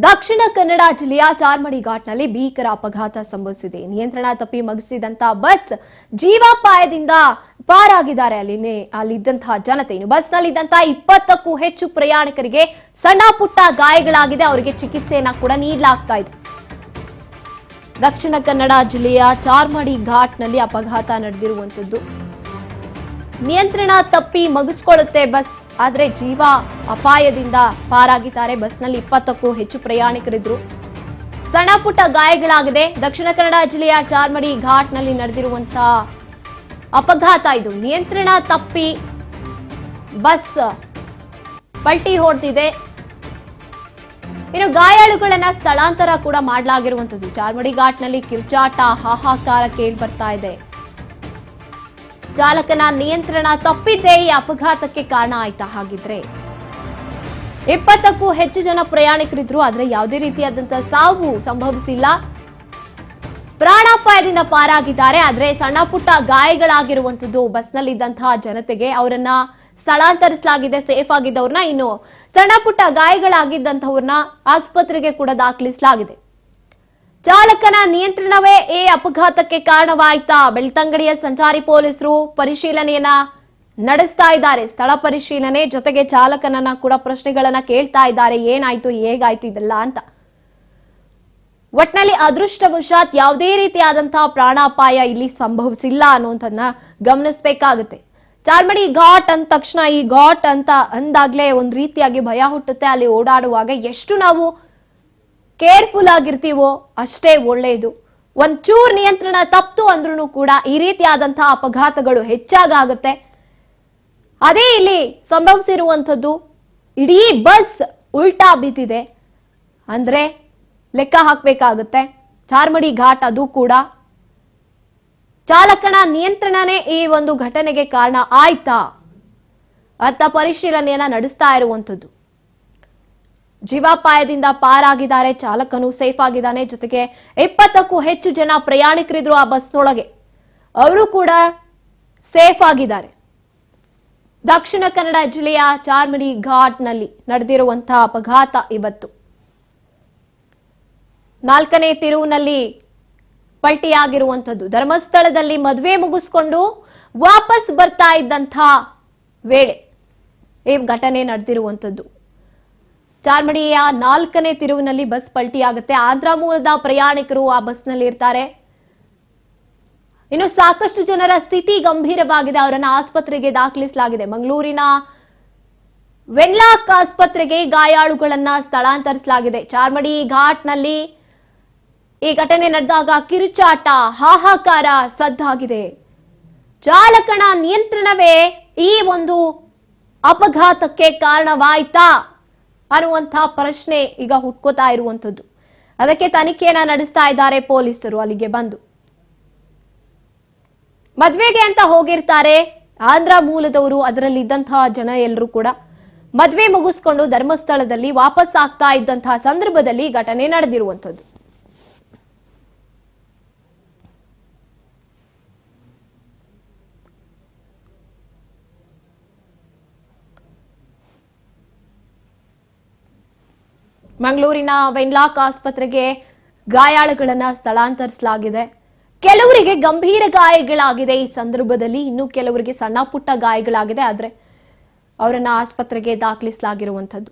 ದಕ್ಷಿಣ ಕನ್ನಡ ಜಿಲ್ಲೆಯ ಚಾರ್ಮಡಿ ಘಾಟ್ನಲ್ಲಿ ಭೀಕರ ಅಪಘಾತ ಸಂಭವಿಸಿದೆ. ನಿಯಂತ್ರಣ ತಪ್ಪಿ ಮಗುಚಿದಂತ ಬಸ್ ಜೀವಾಪಾಯದಿಂದ ಪಾರಾಗಿದ್ದಾರೆ ಅಲ್ಲಿದ್ದಂತಹ ಜನತೆ. ಇನ್ನು ಬಸ್ನಲ್ಲಿದ್ದಂತ 20ಕ್ಕೂ ಹೆಚ್ಚು ಪ್ರಯಾಣಿಕರಿಗೆ ಸಣ್ಣ ಪುಟ್ಟ ಗಾಯಗಳಾಗಿದೆ. ಅವರಿಗೆ ಚಿಕಿತ್ಸೆಯನ್ನ ಕೂಡ ನೀಡಲಾಗ್ತಾ ಇದೆ. ದಕ್ಷಿಣ ಕನ್ನಡ ಜಿಲ್ಲೆಯ ಚಾರ್ಮಡಿ ಘಾಟ್ನಲ್ಲಿ ಅಪಘಾತ ನಡೆದಿರುವಂತದ್ದು. ನಿಯಂತ್ರಣ ತಪ್ಪಿ ಮಗುಚಿಕೊಳ್ಳುತ್ತೆ ಬಸ್, ಆದ್ರೆ ಜೀವ ಅಪಾಯದಿಂದ ಪಾರಾಗಿದ್ದಾರೆ. ಬಸ್ನಲ್ಲಿ 20ಕ್ಕೂ ಹೆಚ್ಚು ಪ್ರಯಾಣಿಕರಿದ್ರು. ಸಣ್ಣ ಪುಟ್ಟ ಗಾಯಗಳಾಗಿದೆ. ದಕ್ಷಿಣ ಕನ್ನಡ ಜಿಲ್ಲೆಯ ಚಾರ್ಮಡಿ ಘಾಟ್ನಲ್ಲಿ ನಡೆದಿರುವಂತಹ ಅಪಘಾತ ಇದು. ನಿಯಂತ್ರಣ ತಪ್ಪಿ ಬಸ್ ಪಲ್ಟಿ ಹೊಡೆದಿದೆ. ಇನ್ನು ಗಾಯಾಳುಗಳನ್ನ ಸ್ಥಳಾಂತರ ಕೂಡ ಮಾಡಲಾಗಿರುವಂತದ್ದು. ಚಾರ್ಮಡಿ ಘಾಟ್ನಲ್ಲಿ ಕಿರ್ಚಾಟ, ಹಾಹಾಕಾರ ಕೇಳಿ ಬರ್ತಾ ಇದೆ. ಚಾಲಕನ ನಿಯಂತ್ರಣ ತಪ್ಪಿದ್ದೇ ಈ ಅಪಘಾತಕ್ಕೆ ಕಾರಣ ಆಯ್ತಾ? ಹಾಗಿದ್ರೆ 20ಕ್ಕೂ ಹೆಚ್ಚು ಜನ ಪ್ರಯಾಣಿಕರಿದ್ರು, ಆದ್ರೆ ಯಾವುದೇ ರೀತಿಯಾದಂತಹ ಸಾವು ಸಂಭವಿಸಿಲ್ಲ. ಪ್ರಾಣಾಪಾಯದಿಂದ ಪಾರಾಗಿದ್ದಾರೆ. ಆದ್ರೆ ಸಣ್ಣ ಪುಟ್ಟ ಗಾಯಗಳಾಗಿರುವಂತದ್ದು ಬಸ್ನಲ್ಲಿದ್ದಂತಹ ಜನತೆಗೆ. ಅವರನ್ನ ಸ್ಥಳಾಂತರಿಸಲಾಗಿದೆ, ಸೇಫ್ ಆಗಿದ್ದವ್ರನ್ನ. ಇನ್ನು ಸಣ್ಣ ಪುಟ್ಟ ಗಾಯಗಳಾಗಿದ್ದಂಥವ್ರನ್ನ ಆಸ್ಪತ್ರೆಗೆ ಕೂಡ ದಾಖಲಿಸಲಾಗಿದೆ. ಚಾಲಕನ ನಿಯಂತ್ರಣವೇ ಈ ಅಪಘಾತಕ್ಕೆ ಕಾರಣವಾಯ್ತಾ? ಬೆಳ್ತಂಗಡಿಯ ಸಂಚಾರಿ ಪೊಲೀಸರು ಪರಿಶೀಲನೆಯನ್ನ ನಡೆಸ್ತಾ ಇದ್ದಾರೆ. ಸ್ಥಳ ಪರಿಶೀಲನೆ ಜೊತೆಗೆ ಚಾಲಕನನ್ನ ಕೂಡ ಪ್ರಶ್ನೆಗಳನ್ನ ಕೇಳ್ತಾ ಇದ್ದಾರೆ. ಏನಾಯ್ತು, ಹೇಗಾಯ್ತು ಇದೆಲ್ಲ ಅಂತ. ಒಟ್ನಲ್ಲಿ ಅದೃಷ್ಟವಶಾತ್ ಯಾವುದೇ ರೀತಿಯಾದಂತಹ ಪ್ರಾಣಾಪಾಯ ಇಲ್ಲಿ ಸಂಭವಿಸಿಲ್ಲ ಅನ್ನುವಂಥದ್ದನ್ನ ಗಮನಿಸಬೇಕಾಗುತ್ತೆ. ಚಾರ್ಮಡಿ ಘಾಟ್ ಅಂದ ತಕ್ಷಣ, ಈ ಘಾಟ್ ಅಂತ ಅಂದಾಗ್ಲೇ ಒಂದ್ ರೀತಿಯಾಗಿ ಭಯ ಹುಟ್ಟುತ್ತೆ. ಅಲ್ಲಿ ಓಡಾಡುವಾಗ ಎಷ್ಟು ನಾವು ಕೇರ್ಫುಲ್ ಆಗಿರ್ತೀವೋ ಅಷ್ಟೇ ಒಳ್ಳೆಯದು. ಒಂಚೂರು ನಿಯಂತ್ರಣ ತಪ್ತು ಅಂದ್ರೂ ಕೂಡ ಈ ರೀತಿಯಾದಂತಹ ಅಪಘಾತಗಳು ಹೆಚ್ಚಾಗುತ್ತೆ. ಅದೇ ಇಲ್ಲಿ ಸಂಭವಿಸಿರುವಂಥದ್ದು. ಇಡೀ ಬಸ್ ಉಲ್ಟಾ ಬಿದ್ದಿದೆ ಅಂದ್ರೆ ಲೆಕ್ಕ ಹಾಕಬೇಕಾಗುತ್ತೆ. ಚಾರ್ಮಡಿ ಘಾಟ್ ಅದು ಕೂಡ. ಚಾಲಕನ ನಿಯಂತ್ರಣನೇ ಈ ಒಂದು ಘಟನೆಗೆ ಕಾರಣ ಆಯ್ತಾ ಅಂತ ಪರಿಶೀಲನೆಯನ್ನ ನಡೆಸ್ತಾ ಇರುವಂಥದ್ದು. ಜೀವಾಪಾಯದಿಂದ ಪಾರಾಗಿದ್ದಾರೆ. ಚಾಲಕನು ಸೇಫ್ ಆಗಿದ್ದಾನೆ. ಜೊತೆಗೆ 20ಕ್ಕೂ ಹೆಚ್ಚು ಜನ ಪ್ರಯಾಣಿಕರಿದ್ರು ಆ ಬಸ್ನೊಳಗೆ, ಅವರು ಕೂಡ ಸೇಫ್ ಆಗಿದ್ದಾರೆ. ದಕ್ಷಿಣ ಕನ್ನಡ ಜಿಲ್ಲೆಯ ಚಾರ್ಮಡಿ ಘಾಟ್ನಲ್ಲಿ ನಡೆದಿರುವಂತಹ ಅಪಘಾತ ಇವತ್ತು. 4ನೇ ತಿರುವಿನಲ್ಲಿ ಪಲ್ಟಿಯಾಗಿರುವಂಥದ್ದು. ಧರ್ಮಸ್ಥಳದಲ್ಲಿ ಮದುವೆ ಮುಗಿಸ್ಕೊಂಡು ವಾಪಸ್ ಬರ್ತಾ ಇದ್ದಂಥ ವೇಳೆ ಈ ಘಟನೆ ನಡೆದಿರುವಂಥದ್ದು. ಚಾರ್ಮಡಿಯ 4ನೇ ತಿರುವಿನಲ್ಲಿ ಬಸ್ ಪಲ್ಟಿ ಆಗುತ್ತೆ. ಆಂಧ್ರ ಮೂಲದ ಪ್ರಯಾಣಿಕರು ಆ ಬಸ್ನಲ್ಲಿ ಇರ್ತಾರೆ. ಇನ್ನು ಸಾಕಷ್ಟು ಜನರ ಸ್ಥಿತಿ ಗಂಭೀರವಾಗಿದೆ. ಅವರನ್ನ ಆಸ್ಪತ್ರೆಗೆ ದಾಖಲಿಸಲಾಗಿದೆ. ಮಂಗಳೂರಿನ ವೆನ್ಲಾಕ್ ಆಸ್ಪತ್ರೆಗೆ ಗಾಯಾಳುಗಳನ್ನ ಸ್ಥಳಾಂತರಿಸಲಾಗಿದೆ. ಚಾರ್ಮಡಿ ಘಾಟ್ನಲ್ಲಿ ಈ ಘಟನೆ ನಡೆದಾಗ ಕಿರುಚಾಟ, ಹಾಹಾಕಾರ ಸದ್ದಾಗಿದೆ. ಚಾಲಕನ ನಿಯಂತ್ರಣವೇ ಈ ಒಂದು ಅಪಘಾತಕ್ಕೆ ಕಾರಣವಾಯ್ತಾ ಅನ್ನುವಂತಹ ಪ್ರಶ್ನೆ ಈಗ ಹುಟ್ಕೋತಾ ಇರುವಂತದ್ದು. ಅದಕ್ಕೆ ತನಿಖೆಯನ್ನ ನಡೆಸ್ತಾ ಇದ್ದಾರೆ ಪೊಲೀಸರು. ಅಲ್ಲಿಗೆ ಬಂದು ಮದ್ವೆಗೆ ಅಂತ ಹೋಗಿರ್ತಾರೆ ಆಂಧ್ರ ಮೂಲದವರು. ಅದರಲ್ಲಿ ಇದ್ದಂತಹ ಜನ ಎಲ್ಲರೂ ಕೂಡ ಮದ್ವೆ ಮುಗಿಸ್ಕೊಂಡು ಧರ್ಮಸ್ಥಳದಲ್ಲಿ ವಾಪಸ್ ಆಗ್ತಾ ಇದ್ದಂತಹ ಸಂದರ್ಭದಲ್ಲಿ ಘಟನೆ ನಡೆದಿರುವಂತದ್ದು. ಮಂಗಳೂರಿನ ವೆನ್ಲಾಕ್ ಆಸ್ಪತ್ರೆಗೆ ಗಾಯಾಳುಗಳನ್ನ ಸ್ಥಳಾಂತರಿಸಲಾಗಿದೆ. ಕೆಲವರಿಗೆ ಗಂಭೀರ ಗಾಯಗಳಾಗಿದೆ ಈ ಸಂದರ್ಭದಲ್ಲಿ. ಇನ್ನು ಕೆಲವರಿಗೆ ಸಣ್ಣ ಪುಟ್ಟ ಗಾಯಗಳಾಗಿದೆ. ಆದ್ರೆ ಅವರನ್ನ ಆಸ್ಪತ್ರೆಗೆ ದಾಖಲಿಸಲಾಗಿರುವಂತದ್ದು.